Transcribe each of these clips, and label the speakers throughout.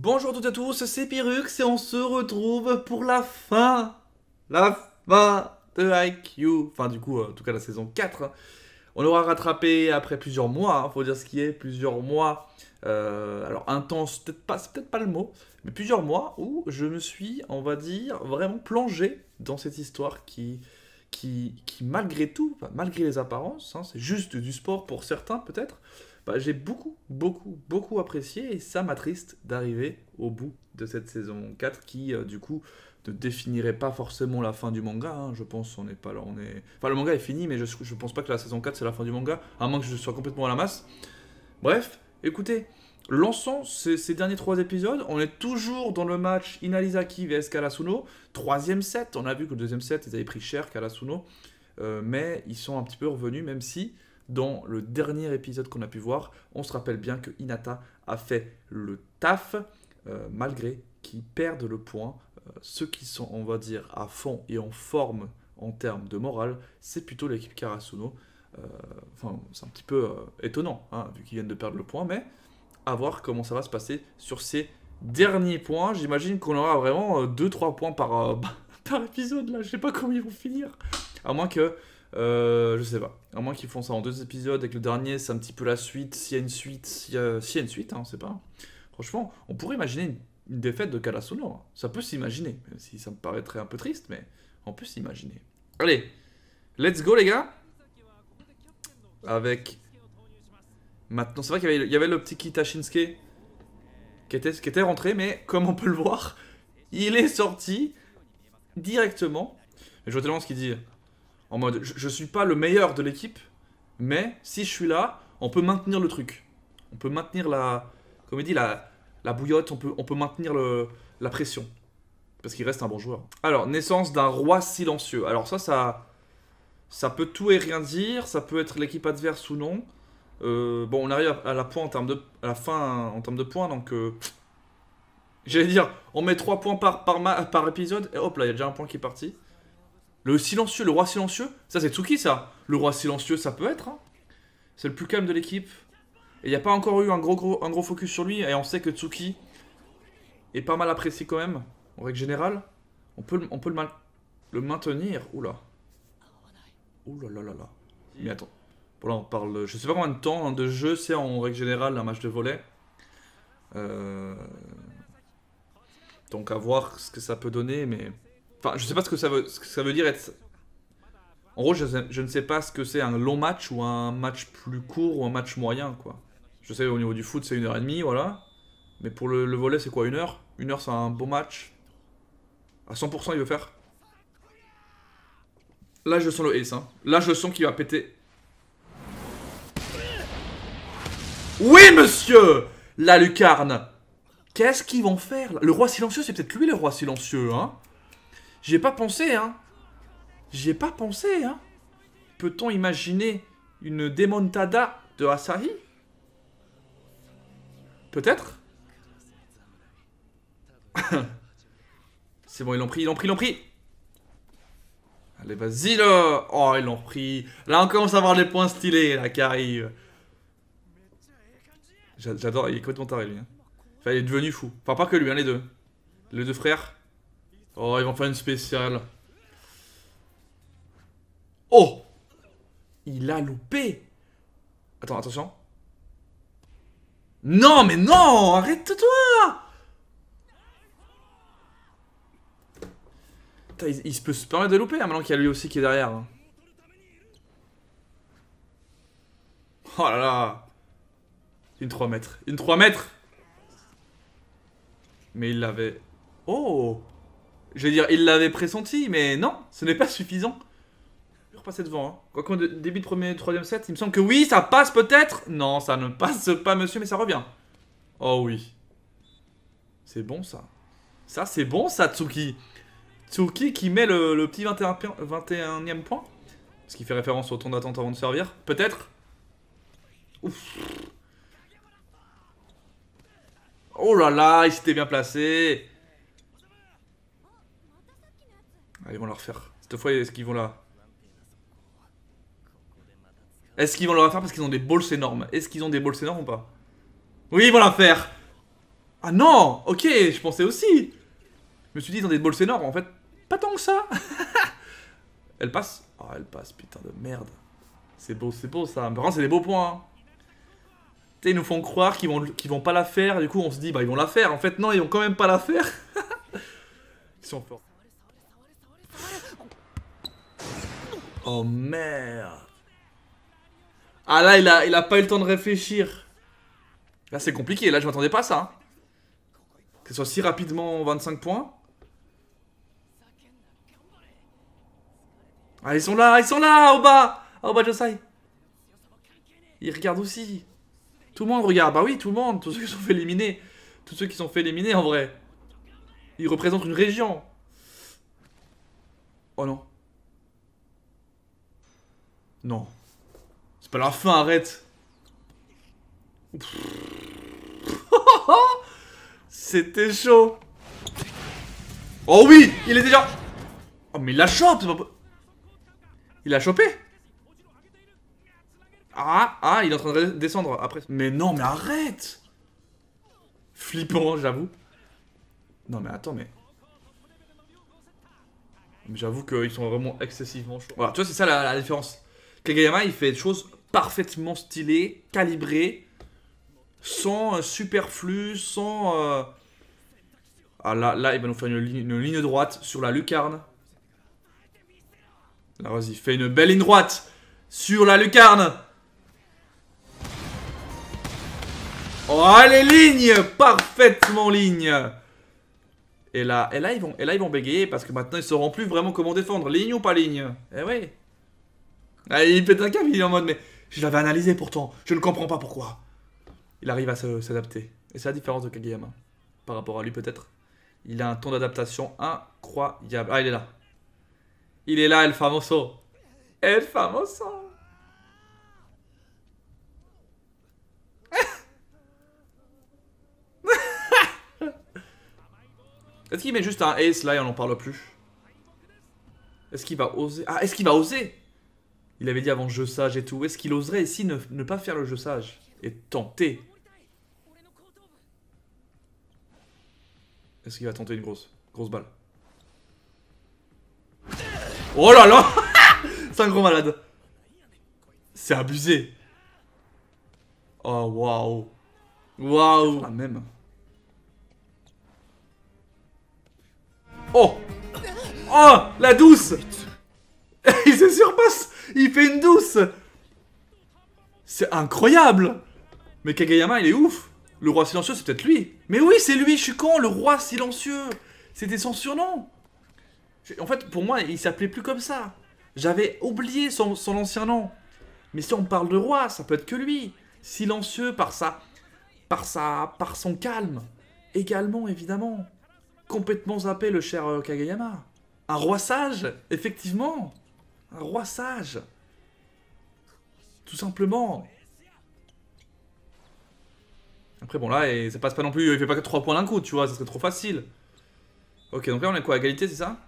Speaker 1: Bonjour à toutes et à tous, c'est Pyrrhux et on se retrouve pour la fin de IQ. Enfin du coup, en tout cas la saison 4. On l'aura rattrapé après plusieurs mois, faut dire ce qui est, plusieurs mois. Alors intense, c'est peut-être pas le mot, mais plusieurs mois où je me suis, on va dire, vraiment plongé dans cette histoire qui malgré tout, enfin, malgré les apparences, hein, c'est juste du sport pour certains peut-être, bah, j'ai beaucoup apprécié et ça m'attriste d'arriver au bout de cette saison 4 qui, du coup, ne définirait pas forcément la fin du manga. Hein, je pense on n'est pas là, on est... Enfin, le manga est fini, mais je pense pas que la saison 4 c'est la fin du manga, à moins que je sois complètement à la masse. Bref, écoutez, lançons ces derniers 3 épisodes. On est toujours dans le match Inalizaki vs Karasuno. Troisième set, on a vu que le deuxième set, ils avaient pris cher Karasuno. Mais ils sont un petit peu revenus, même si dans le dernier épisode qu'on a pu voir, on se rappelle bien que Hinata a fait le taf, malgré qu'ils perdent le point. Ceux qui sont, on va dire, à fond et en forme en termes de morale, c'est plutôt l'équipe Karasuno. Enfin, c'est un petit peu étonnant, hein, vu qu'ils viennent de perdre le point, mais à voir comment ça va se passer sur ces derniers points. J'imagine qu'on aura vraiment 2-3 points par épisode, là, je sais pas comment ils vont finir. À moins que, je sais pas, à moins qu'ils font ça en 2 épisodes et que le dernier c'est un petit peu la suite, s'il y a une suite, s'il y a une suite, hein, on sait pas. Franchement, on pourrait imaginer une défaite de Karasuno, hein. Ça peut s'imaginer, même si ça me paraîtrait un peu triste, mais on peut s'imaginer. Allez, let's go les gars. Avec... Maintenant, c'est vrai qu'il y avait le petit Kita Shinsuke qui était rentré, mais comme on peut le voir, il est sorti directement. Et je vois tellement ce qu'il dit. En mode, je suis pas le meilleur de l'équipe, mais si je suis là, on peut maintenir le truc. On peut maintenir la... Comme il dit, la bouillotte, on peut maintenir la pression. Parce qu'il reste un bon joueur. Alors, naissance d'un roi silencieux. Alors ça peut tout et rien dire, ça peut être l'équipe adverse ou non. Bon, on arrive à la fin en termes de points, donc... J'allais dire, on met 3 points par épisode, et hop là, il y a déjà un point qui est parti. Le silencieux, le roi silencieux, ça c'est Tsuki ça. Le roi silencieux, ça peut être, hein. C'est le plus calme de l'équipe. Et il n'y a pas encore eu un gros focus sur lui, et on sait que Tsuki est pas mal apprécié quand même, en règle générale. On peut le maintenir, oula. Ouh là là là là. Mais attends. Bon là on parle... Je sais pas combien de temps de jeu c'est en règle générale un match de volley. Donc à voir ce que ça peut donner, mais... Enfin, je sais pas ce que ça veut dire être... En gros, je ne sais pas ce que c'est un long match ou un match plus court ou un match moyen, quoi. Je sais au niveau du foot c'est 1h30, voilà. Mais pour le volley c'est quoi, 1 heure? 1 heure c'est un bon match. À 100% il veut faire. Là, je sens le ace, hein. Là, je sens qu'il va péter. Oui, monsieur! La lucarne. Qu'est-ce qu'ils vont faire, là? Le roi silencieux, c'est peut-être lui, le roi silencieux, hein. J'y ai pas pensé, hein. J'y ai pas pensé, hein. Peut-on imaginer une démontada de Asahi? Peut-être. C'est bon, ils l'ont pris. Allez, vas-y là. Oh, ils l'ont repris. Là, on commence à avoir les points stylés là, qui arrivent. J'adore, il est complètement taré lui. Hein. Enfin, il est devenu fou. Enfin, pas que lui, hein, les deux. Les 2 frères. Oh, ils vont faire une spéciale. Oh! Il a loupé. Attends, attention. Non, mais non! Arrête-toi! Il peut se permettre de louper, hein, maintenant qu'il y a lui aussi qui est derrière. Hein. Oh là là. Une 3 mètres. Une 3 mètres. Mais il l'avait... Oh! Je veux dire, il l'avait pressenti, mais non, ce n'est pas suffisant. Je vais repasser devant. Hein. Quoi qu'au début de premier, 3ème set, il me semble que oui, ça passe peut-être. Non, ça ne passe pas, monsieur, mais ça revient. Oh oui. C'est bon, ça. Ça, c'est bon, ça, Tsuki. Tsuki qui met le petit 21ème point. Ce qui fait référence au temps d'attente avant de servir. Peut-être. Ouf. Oh là là, il s'était bien placé. Ah, ils vont la refaire. Cette fois, est-ce qu'ils vont la... Est-ce qu'ils vont la refaire parce qu'ils ont des balls énormes? Est-ce qu'ils ont des balls énormes ou pas? Oui, ils vont la faire. Ah non. Ok, je pensais aussi. Je me suis dit, dans des balls énormes, en fait, pas tant que ça. Elle passe. Oh, elle passe, putain de merde. C'est beau ça. Par contre, c'est des beaux points. Hein. Tu sais, ils nous font croire qu'ils vont pas la faire. Du coup, on se dit, bah, ils vont la faire. En fait, non, ils vont quand même pas la faire. Ils sont forts. Oh merde. Ah là, il a pas eu le temps de réfléchir. Là, c'est compliqué. Là, je m'attendais pas à ça. Hein. Que ce soit si rapidement 25 points. Ah, ils sont là, au bas. Ah, au bas de Josai. Ils regardent aussi. Tout le monde regarde. Bah oui, tout le monde. Tous ceux qui sont fait éliminer. Tous ceux qui sont fait éliminer, en vrai. Ils représentent une région. Oh non. Non. C'est pas la fin, arrête. C'était chaud. Oh oui, il est déjà... Oh mais il la chope, c'est pas... Il l'a chopé. Ah, il est en train de descendre après. Mais non, mais arrête. Flippant, j'avoue. Non mais attends, mais... J'avoue qu'ils sont vraiment excessivement chauds. Voilà, tu vois, c'est ça la différence. Kageyama, il fait des choses parfaitement stylées, calibrées, sans superflu, sans... Ah là, il va nous faire une ligne droite sur la lucarne. Là, vas-y, fais une belle ligne droite sur la lucarne. Oh, les lignes, parfaitement lignes. Et là, ils vont bégayer parce que maintenant ils sauront plus vraiment comment défendre. Ligne ou pas ligne? Eh oui. Ah, il pète un câble, il est en mode mais je l'avais analysé pourtant, je ne comprends pas pourquoi. Il arrive à s'adapter. Et c'est la différence de Kageyama. Par rapport à lui peut-être. Il a un ton d'adaptation incroyable. Ah, il est là. Il est là, El Famoso. El Famoso. Est-ce qu'il met juste un ace là et on n'en parle plus? Est-ce qu'il va oser? Ah, est-ce qu'il va oser? Il avait dit avant jeu sage et tout. Est-ce qu'il oserait ici ne pas faire le jeu sage? Et tenter? Est-ce qu'il va tenter une grosse balle? Oh là là. C'est un gros malade. C'est abusé. Oh waouh. Waouh. La même. Oh. Oh, la douce. Il se surpasse. Il fait une douce. C'est incroyable. Mais Kageyama, il est ouf. Le roi silencieux, c'est peut-être lui. Mais oui, c'est lui, je suis con, le roi silencieux. C'était son surnom. En fait, pour moi, il s'appelait plus comme ça. J'avais oublié son ancien nom. Mais si on parle de roi, ça peut être que lui. Silencieux par son calme. Également, évidemment. Complètement zappé, le cher Kageyama. Un roi sage, effectivement. Un roi sage. Tout simplement. Après, bon, là, ça passe pas non plus. Il fait pas que 3 points d'un coup, tu vois, ça serait trop facile. Ok, donc là, on est quoi, égalité, c'est ça?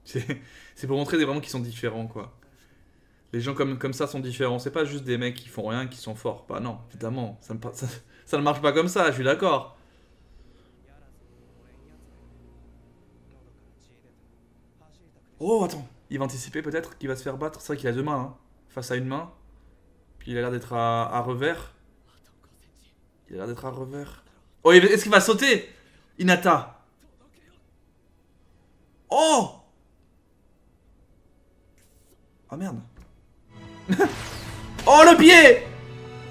Speaker 1: C'est pour montrer vraiment qu'ils sont différents, quoi. Les gens comme ça sont différents. C'est pas juste des mecs qui font rien, qui sont forts. Bah non, évidemment. Ça ne marche pas comme ça, je suis d'accord. Oh, attends. Il va anticiper peut-être qu'il va se faire battre. C'est vrai qu'il a deux mains, hein, face à une main. Puis il a l'air d'être à revers. Il a l'air d'être à revers. Oh, est-ce qu'il va sauter? Hinata. Oh! Ah merde. Oh le pied!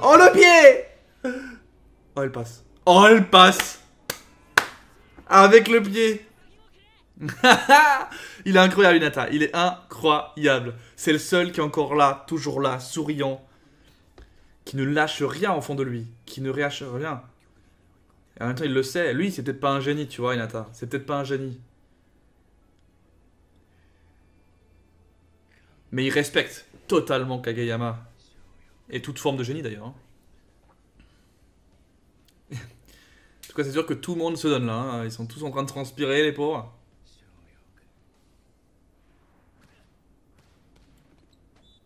Speaker 1: Oh le pied! Oh elle passe. Oh elle passe! Avec le pied. Il est incroyable Hinata. Il est incroyable. C'est le seul qui est encore là, toujours là, souriant. Qui ne lâche rien au fond de lui. Qui ne lâche rien. Et en même temps il le sait. Lui c'est peut-être pas un génie tu vois Hinata. C'est peut-être pas un génie. Mais il respecte totalement Kageyama. Et toute forme de génie d'ailleurs. Hein. En tout cas, c'est sûr que tout le monde se donne là. Hein. Ils sont tous en train de transpirer, les pauvres.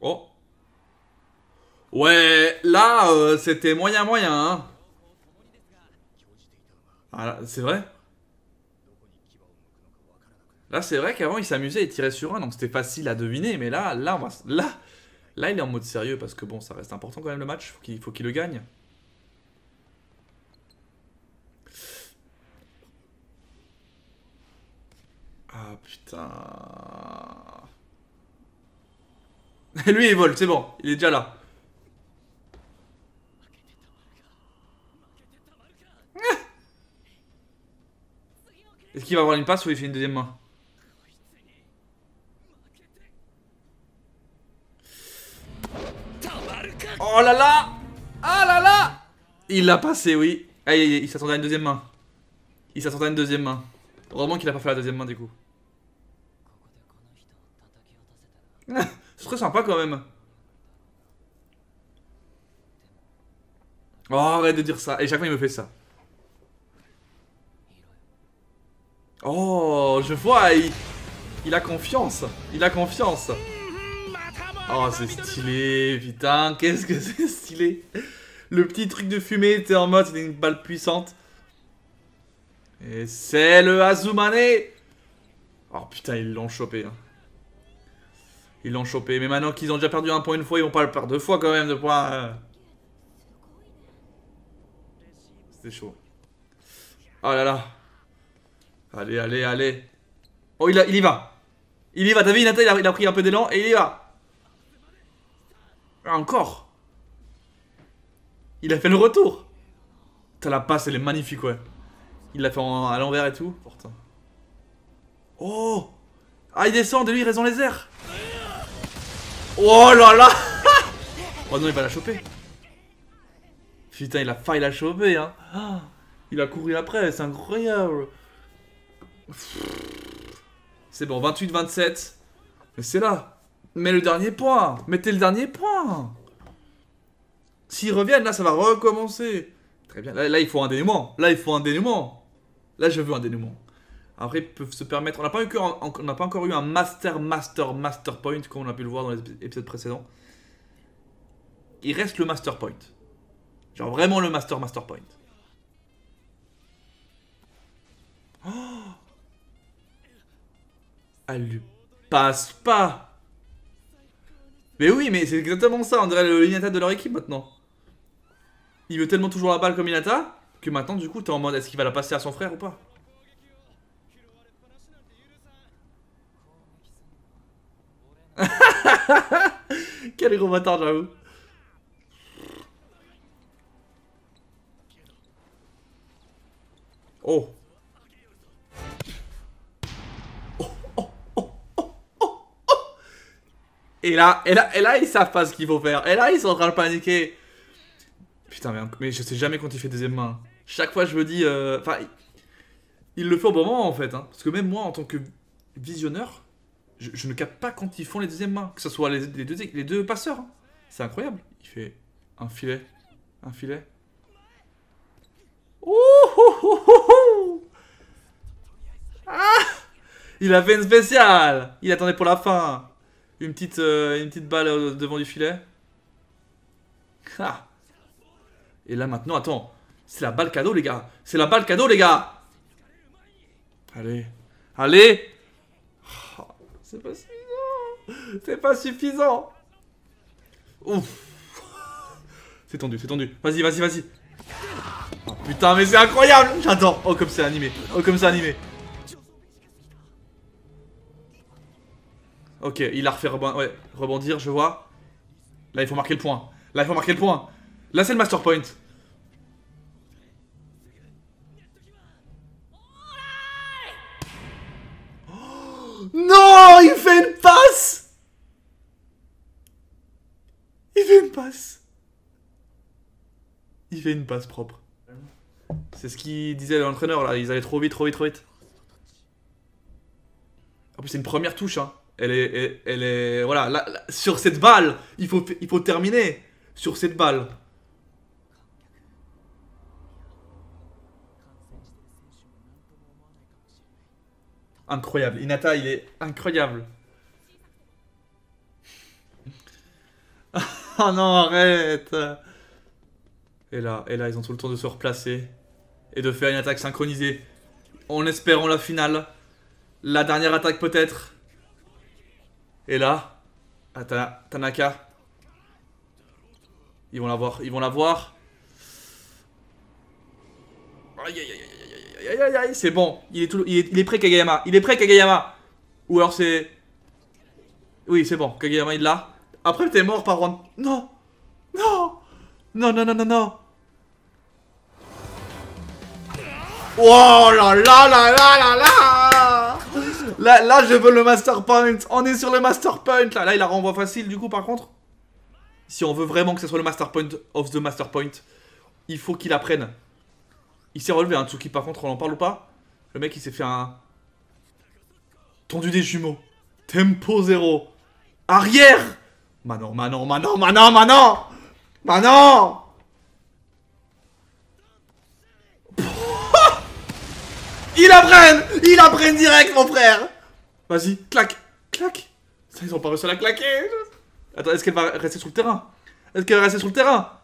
Speaker 1: Oh. Ouais, là, c'était moyen moyen, hein. Ah, c'est vrai. Là, c'est vrai qu'avant, il s'amusait, il tirait sur un, donc c'était facile à deviner. Mais là, là, il est en mode sérieux parce que bon, ça reste important quand même le match. Faut qu'il le gagne. Ah putain. Lui, il vole, c'est bon, il est déjà là. Est-ce qu'il va avoir une passe ou il fait une deuxième main? Oh là là! Ah là là! Il l'a passé, oui. Ah, il s'attendait à une deuxième main. Il s'attendait à une deuxième main. Heureusement qu'il a pas fait la deuxième main du coup. C'est très sympa quand même. Oh, arrête de dire ça. Et chaque fois, il me fait ça. Oh, je vois, il a confiance. Il a confiance. Oh, c'est stylé, putain. Qu'est-ce que c'est stylé. Le petit truc de fumée, t'es en mode, c'était une balle puissante. Et c'est le Azumane. Oh putain, ils l'ont chopé. Hein. Ils l'ont chopé. Mais maintenant qu'ils ont déjà perdu un point une fois, ils vont pas le perdre deux fois quand même de points. C'était chaud. Oh là là. Allez, allez, allez. Oh, il y va. Il y va. T'as vu, Hinata, il a pris un peu d'élan et il y va. Ah, encore. Il a fait le retour. Putain, la passe, elle est magnifique, ouais. Il l'a fait à l'envers et tout. Pourtant. Oh. Ah, il descend, de lui, il reste dans les airs. Oh là là. Oh non, il va la choper. Putain, il a failli la choper, hein. Ah, il a couru après, c'est incroyable. C'est bon, 28-27. Mais c'est là. Mets le dernier point. Mettez le dernier point. S'ils reviennent, là, ça va recommencer. Très bien. Là, il faut un dénouement. Là, il faut un dénouement. Là, je veux un dénouement. Après, ils peuvent se permettre... On n'a pas encore eu un master point, comme on a pu le voir dans les épisodes précédents. Il reste le master point. Genre vraiment le master point. Oh, elle lui passe pas. Mais oui, mais c'est exactement ça. On dirait le Hinata de leur équipe maintenant. Il veut tellement toujours la balle comme Hinata que maintenant, du coup, t'es en mode est-ce qu'il va la passer à son frère ou pas? Quel gros bâtard, j'avoue. Oh. Et là, ils savent pas ce qu'il faut faire. Et là, ils sont en train de paniquer. Putain, mais je sais jamais quand il fait deuxième main. Chaque fois, je me dis... Enfin, il le fait au bon moment, en fait. Hein. Parce que même moi, en tant que visionneur, je ne capte pas quand ils font les deuxièmes mains. Que ce soit les deux passeurs. Hein. C'est incroyable. Il fait un filet. Un filet. Ouh, ouh, ouh, ouh. Ah, il a fait une spéciale. Il attendait pour la fin. Une petite balle devant du filet. Ah. Et là maintenant, attends. C'est la balle cadeau, les gars. C'est la balle cadeau, les gars. Allez. Allez. Oh, c'est pas suffisant. C'est pas suffisant. Ouf. C'est tendu, c'est tendu. Vas-y, vas-y, vas-y. Oh, putain, mais c'est incroyable. J'adore. Oh, comme c'est animé. Oh, comme c'est animé. Ok, il a refait rebondir, je vois. Là, il faut marquer le point. Là, il faut marquer le point. Là, c'est le master point. Non, il fait une passe. Il fait une passe. Il fait une passe propre. C'est ce qu'il disait l'entraîneur là, ils allaient trop vite, trop vite, trop vite. En plus, c'est une première touche, hein. Elle est voilà, là, sur cette balle, il faut terminer sur cette balle. Incroyable, il est incroyable. Oh non, arrête. Et là, ils ont tout le temps de se replacer. Et de faire une attaque synchronisée. En espérant la finale. La dernière attaque peut-être. Et là. Ah, Tanaka. Ils vont la voir, ils vont la voir. Aïe aïe aïe aïe aïe aïe, c'est bon. Il est prêt Kageyama. Il est prêt Kageyama. Ou alors c'est... Oui, c'est bon. Kageyama il l'a. Après t'es mort par round. Non. Non. Non, non, non, non, non. Oh là là là là là là. Là, je veux le master point. On est sur le master point. Là, il la renvoie facile du coup par contre. Si on veut vraiment que ce soit le master point of the master point, il faut qu'il apprenne. Il s'est relevé, hein, Tsuki, par contre, on en parle ou pas? Le mec, il s'est fait un... Tendu des jumeaux. Tempo 0. Arrière. Manon, Manon, Manon, Manon, Manon. Manon. Il apprenne direct, mon frère. Vas-y, claque, claque. Ça, ils ont pas réussi à la claquer. Attends, est-ce qu'elle va rester sur le terrain? Est-ce qu'elle va rester sur le terrain?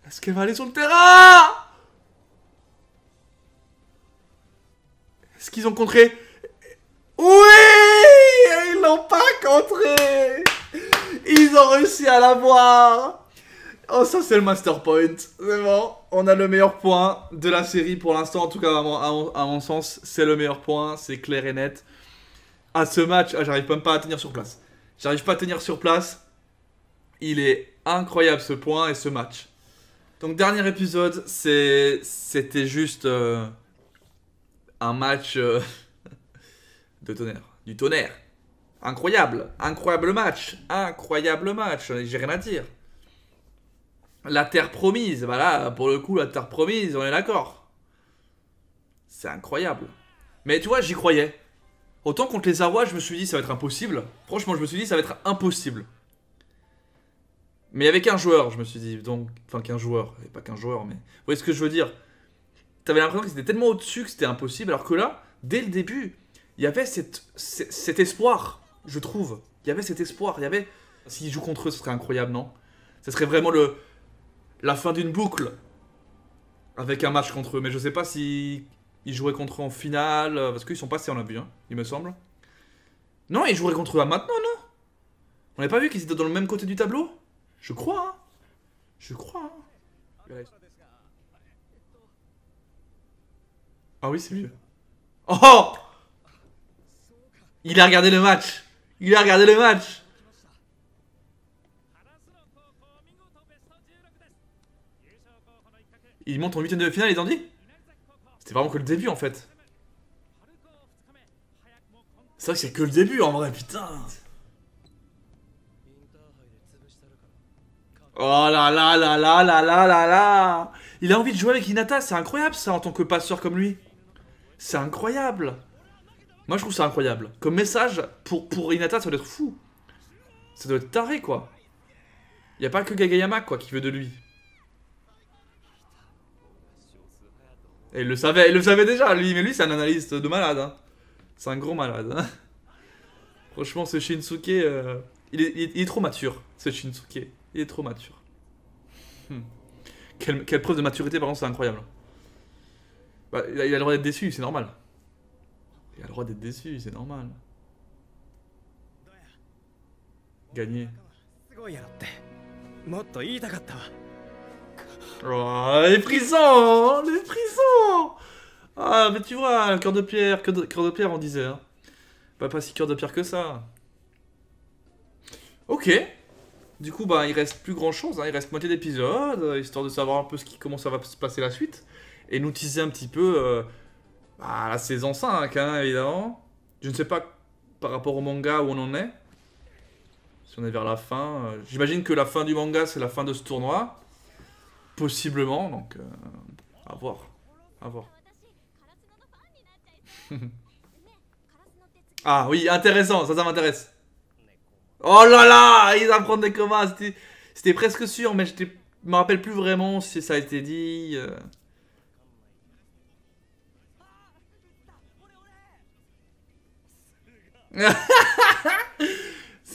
Speaker 1: Est-ce qu'elle va aller sur le terrain? Est-ce qu'ils ont contré? Oui! Ils l'ont pas contré! Ils ont réussi à l'avoir! Oh, ça c'est le master point. C'est bon, on a le meilleur point de la série pour l'instant. En tout cas, à mon sens, c'est le meilleur point. C'est clair et net. À ce match, j'arrive même pas à tenir sur place. J'arrive pas à tenir sur place. Il est incroyable ce point et ce match. Donc dernier épisode, c'était juste un match de tonnerre. Du tonnerre. Incroyable. Incroyable match. Incroyable match. J'ai rien à dire. La terre promise. Voilà, pour le coup, la terre promise, on est d'accord. C'est incroyable. Mais tu vois, j'y croyais. Autant contre les Arrois, je me suis dit ça va être impossible. Franchement, je me suis dit ça va être impossible. Mais avec un joueur, je me suis dit, donc... Enfin, qu'un joueur, et pas qu'un joueur, mais... Vous voyez ce que je veux dire? T'avais l'impression que c'était tellement au-dessus que c'était impossible, alors que là, dès le début, il y avait cet espoir, je trouve. Il y avait cet espoir, il y avait... S'ils jouent contre eux, ce serait incroyable, non? Ce serait vraiment la fin d'une boucle. Avec un match contre eux, mais je sais pas si... Ils joueraient contre eux en finale, parce qu'ils sont passés, on l'a vu, hein, il me semble. Non, ils joueraient contre eux maintenant, non? On n'a pas vu qu'ils étaient dans le même côté du tableau? Je crois, hein. Je crois, hein. Ah oui, c'est lui. Oh! Il a regardé le match. Il a regardé le match. Il monte en huitième de finale, ils ont dit? C'était vraiment que le début, en fait. C'est vrai que c'est que le début, en vrai, putain. Oh là là là là là là là là. Il a envie de jouer avec Hinata, c'est incroyable ça en tant que passeur comme lui. C'est incroyable. Moi je trouve ça incroyable. Comme message, pour Hinata ça doit être fou. Ça doit être taré quoi. Y a pas que Kageyama quoi qui veut de lui. Et il le savait déjà lui, mais lui c'est un analyste de malade. Hein. C'est un gros malade. Hein. Franchement ce Shinsuke, il est trop mature, ce Shinsuke. Il est trop mature. Quelle preuve de maturité, par contre, c'est incroyable. Bah, il a le droit d'être déçu, c'est normal. Il a le droit d'être déçu, c'est normal. Gagner. Oh, les frissons, les frissons. Ah, mais tu vois, cœur de pierre, cœur de pierre, on disait. Hein. Bah, pas si cœur de pierre que ça. Ok. Du coup, bah, il reste plus grand chose, hein. Il reste moitié d'épisode, histoire de savoir un peu comment ça va se passer la suite. Et nous teaser un petit peu bah, la saison 5, hein, évidemment. Je ne sais pas par rapport au manga où on en est. Si on est vers la fin. J'imagine que la fin du manga, c'est la fin de ce tournoi. Possiblement, donc à voir. À voir. Ah oui, intéressant, ça m'intéresse. Oh là là, ils apprennent des comas, c'était presque sûr, mais je me rappelle plus vraiment si ça a été dit.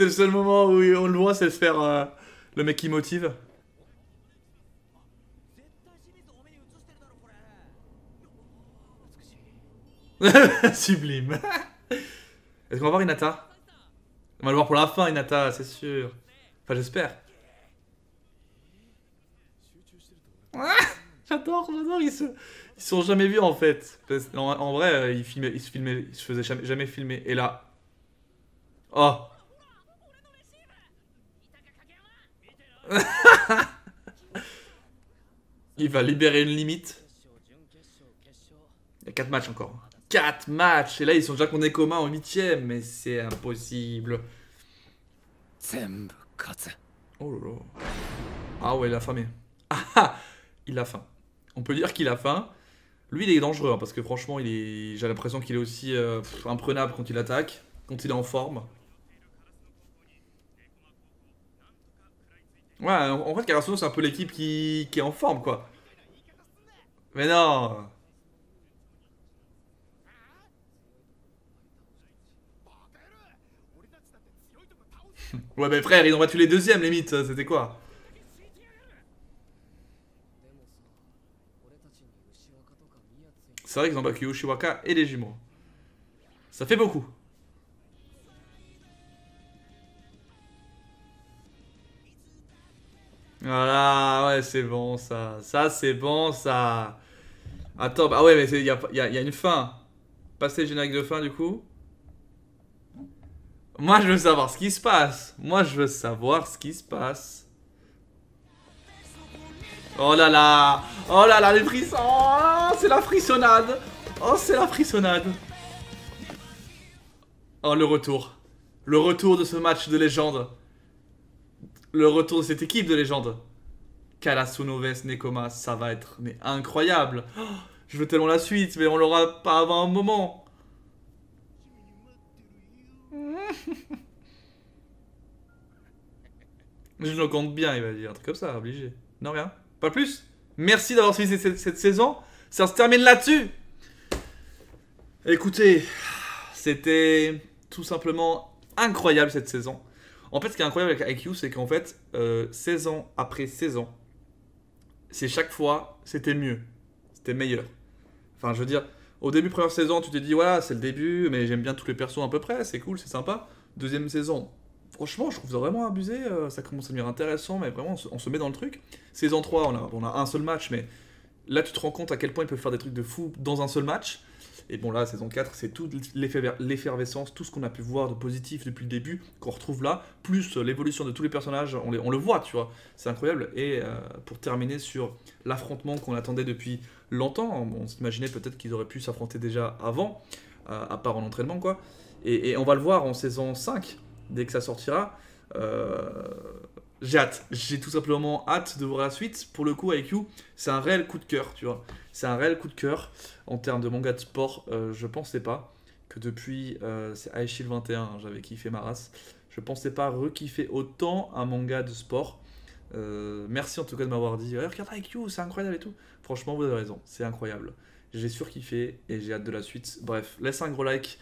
Speaker 1: C'est le seul moment où on le voit, c'est se faire le mec qui motive. Sublime. Est-ce qu'on va voir Hinata? On va le voir pour la fin, Hinata, c'est sûr. Enfin, j'espère. Ah, j'adore, ils se sont jamais vus en fait. En vrai, ils se faisaient jamais filmer. Et là, oh, il va libérer une limite. Il y a 4 matchs encore. 4 matchs. Et là, ils sont déjà contre Nekoma en 8ème. Mais c'est impossible. Oh là là. Ah ouais, il a faim. Ah, il a faim. On peut dire qu'il a faim. Lui, il est dangereux, hein, parce que franchement, j'ai l'impression qu'il est aussi imprenable quand il attaque, quand il est en forme. Ouais, en fait, Karasuno, c'est un peu l'équipe qui est en forme, quoi. Mais non. Ouais, mais frère, ils ont battu les deuxièmes, limite. C'était quoi? C'est vrai qu'ils ont battu Yoshiwaka et les jumeaux. Ça fait beaucoup. Voilà, ouais, c'est bon, ça. Ça, c'est bon, ça. Attends, ah ouais, mais il y a une fin. Passer le générique de fin, du coup. Moi, je veux savoir ce qui se passe. Moi, je veux savoir ce qui se passe. Oh là là. Oh là là, les frissons. Oh, c'est la frissonnade. Oh, c'est la frissonnade. Oh, le retour. Le retour de ce match de légende. Le retour de cette équipe de légende. Karasuno vs Nekoma, ça va être mais incroyable. Oh, je veux tellement la suite, mais on l'aura pas avant un moment. Je le compte bien, il va dire un truc comme ça, obligé. Non, rien. Pas plus. Merci d'avoir suivi cette saison. Ça se termine là-dessus. Écoutez, c'était tout simplement incroyable cette saison. En fait, ce qui est incroyable avec IQ, c'est qu'en fait, saison après saison, c'est chaque fois, c'était mieux. C'était meilleur. Enfin, je veux dire, au début, première saison, tu te dis, voilà, c'est le début, mais j'aime bien tous les persos à peu près, c'est cool, c'est sympa. Deuxième saison, franchement, je trouve ça vraiment abusé, ça commence à devenir intéressant, mais vraiment, on se met dans le truc. Saison 3, on a un seul match, mais là, tu te rends compte à quel point ils peuvent faire des trucs de fou dans un seul match. Et bon, là, saison 4, c'est toute l'effervescence, tout ce qu'on a pu voir de positif depuis le début, qu'on retrouve là, plus l'évolution de tous les personnages, on le voit, tu vois, c'est incroyable. Et pour terminer sur l'affrontement qu'on attendait depuis longtemps, on s'imaginait peut-être qu'ils auraient pu s'affronter déjà avant, à part en entraînement, quoi. Et on va le voir en saison 5, dès que ça sortira. J'ai hâte, j'ai tout simplement hâte de voir la suite. Pour le coup, IQ, c'est un réel coup de cœur, tu vois. C'est un réel coup de cœur en termes de manga de sport. Je pensais pas que depuis c'est Aishil 21, j'avais kiffé ma race. Je pensais pas re-kiffer autant un manga de sport. Merci en tout cas de m'avoir dit regarde IQ, c'est incroyable et tout. Franchement, vous avez raison, c'est incroyable. J'ai surkiffé et j'ai hâte de la suite. Bref, laisse un gros like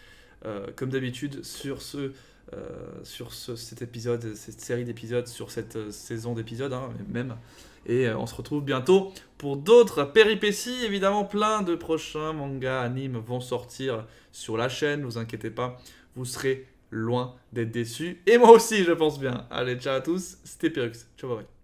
Speaker 1: comme d'habitude sur cet épisode, cette série d'épisodes, sur cette saison d'épisodes, hein, même. Et on se retrouve bientôt pour d'autres péripéties. Évidemment, plein de prochains mangas, animes vont sortir sur la chaîne. Ne vous inquiétez pas, vous serez loin d'être déçus. Et moi aussi, je pense bien. Allez, ciao à tous, c'était Pyrrhux. Ciao, bye bye.